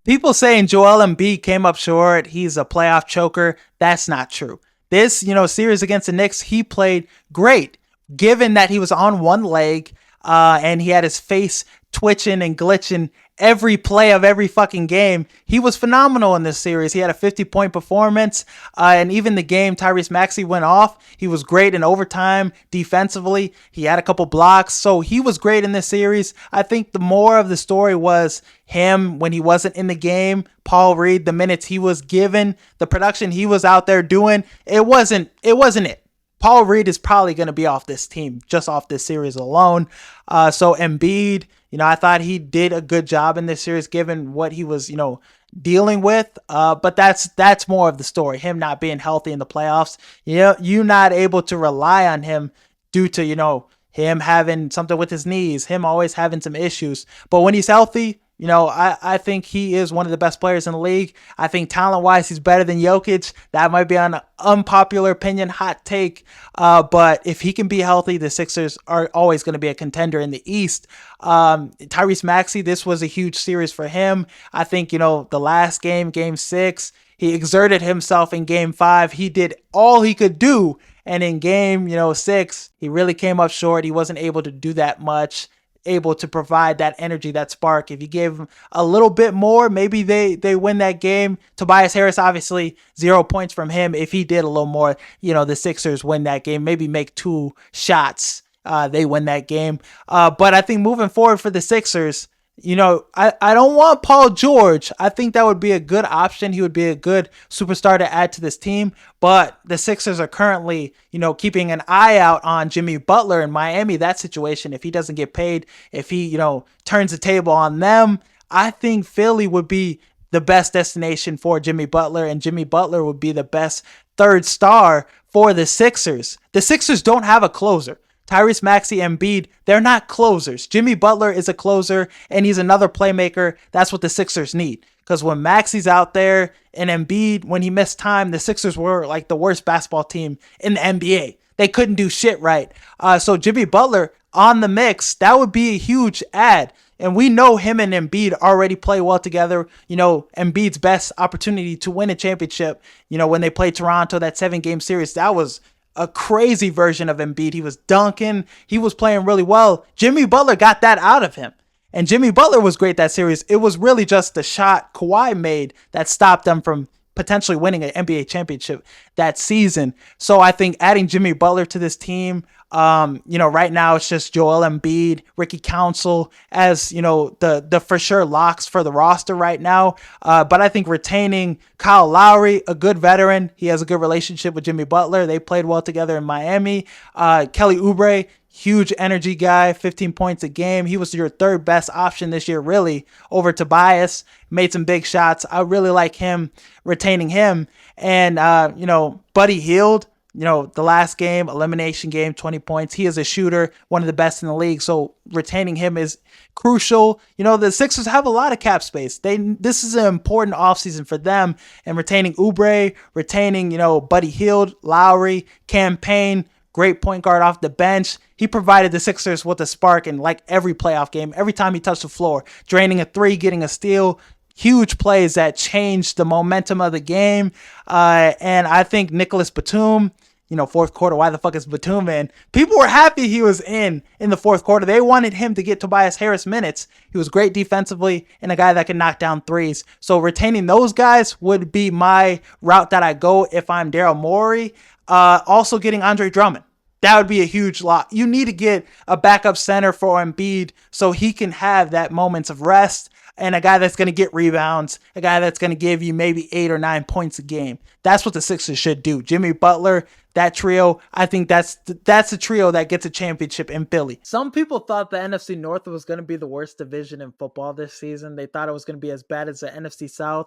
People saying Joel Embiid came up short, he's a playoff choker. That's not true. This, series against the Knicks, he played great, given that he was on one leg, and he had his face twitching and glitching every play of every fucking game. He was phenomenal in this series. He had a 50-point performance, and even the game Tyrese Maxey went off, he was great in overtime defensively. He had a couple blocks, so he was great in this series. I think the more of the story was him when he wasn't in the game. Paul Reed, the minutes he was given, the production he was out there doing, it wasn't it. Paul Reed is probably going to be off this team, just off this series alone. So Embiid, I thought he did a good job in this series given what he was, dealing with. But that's more of the story. Him not being healthy in the playoffs. You're not able to rely on him due to, him having something with his knees, him always having some issues. But when he's healthy, I think he is one of the best players in the league. I think talent-wise, he's better than Jokic. That might be an unpopular opinion, hot take. But if he can be healthy, the Sixers are always going to be a contender in the East. Tyrese Maxey, this was a huge series for him. I think, the last game, game 6, he exerted himself in game 5. He did all he could do. And in game, 6, he really came up short. He wasn't able to do that much, able to provide that energy, that spark. If you gave him a little bit more, maybe they win that game. Tobias Harris, obviously 0 points from him. If he did a little more, the Sixers win that game, maybe make 2 shots. They win that game. But I think moving forward for the Sixers, I don't want Paul George. I think that would be a good option. He would be a good superstar to add to this team. But the Sixers are currently, keeping an eye out on Jimmy Butler in Miami. That situation, if he doesn't get paid, if he, turns the table on them, I think Philly would be the best destination for Jimmy Butler, and Jimmy Butler would be the best third star for the Sixers. The Sixers don't have a closer. Tyrese Maxey and Embiid, they're not closers. Jimmy Butler is a closer, and he's another playmaker. That's what the Sixers need. Because when Maxey's out there and Embiid, when he missed time, the Sixers were like the worst basketball team in the NBA. They couldn't do shit right. So Jimmy Butler on the mix, that would be a huge add. And we know him and Embiid already play well together. Embiid's best opportunity to win a championship, when they played Toronto, that 7-game series, that was a crazy version of Embiid. He was dunking. He was playing really well. Jimmy Butler got that out of him. And Jimmy Butler was great that series. It was really just the shot Kawhi made that stopped them from potentially winning an NBA championship that season. So I think adding Jimmy Butler to this team, right now it's just Joel Embiid, Ricky Council as, the for sure locks for the roster right now. But I think retaining Kyle Lowry, a good veteran, he has a good relationship with Jimmy Butler. They played well together in Miami. Kelly Oubre, huge energy guy, 15 points a game. He was your third best option this year, really, over Tobias. Made some big shots. I really like him, retaining him. And, Buddy Hield, the last game, elimination game, 20 points. He is a shooter, one of the best in the league. So retaining him is crucial. The Sixers have a lot of cap space. This is an important offseason for them. And retaining Oubre, retaining, Buddy Hield, Lowry, Campaign, great point guard off the bench. He provided the Sixers with a spark in like every playoff game. Every time he touched the floor, draining a 3, getting a steal. Huge plays that changed the momentum of the game. And I think Nicholas Batum, fourth quarter, why the fuck is Batum in? People were happy he was in the fourth quarter. They wanted him to get Tobias Harris minutes. He was great defensively and a guy that could knock down threes. So retaining those guys would be my route that I go if I'm Daryl Morey. Also getting Andre Drummond. That would be a huge lot. You need to get a backup center for Embiid so he can have that moments of rest, and a guy that's going to get rebounds, a guy that's going to give you maybe 8 or 9 points a game. That's what the Sixers should do. Jimmy Butler, that trio, I think that's a trio that gets a championship in Philly. Some people thought the NFC North was going to be the worst division in football this season. They thought it was going to be as bad as the NFC South.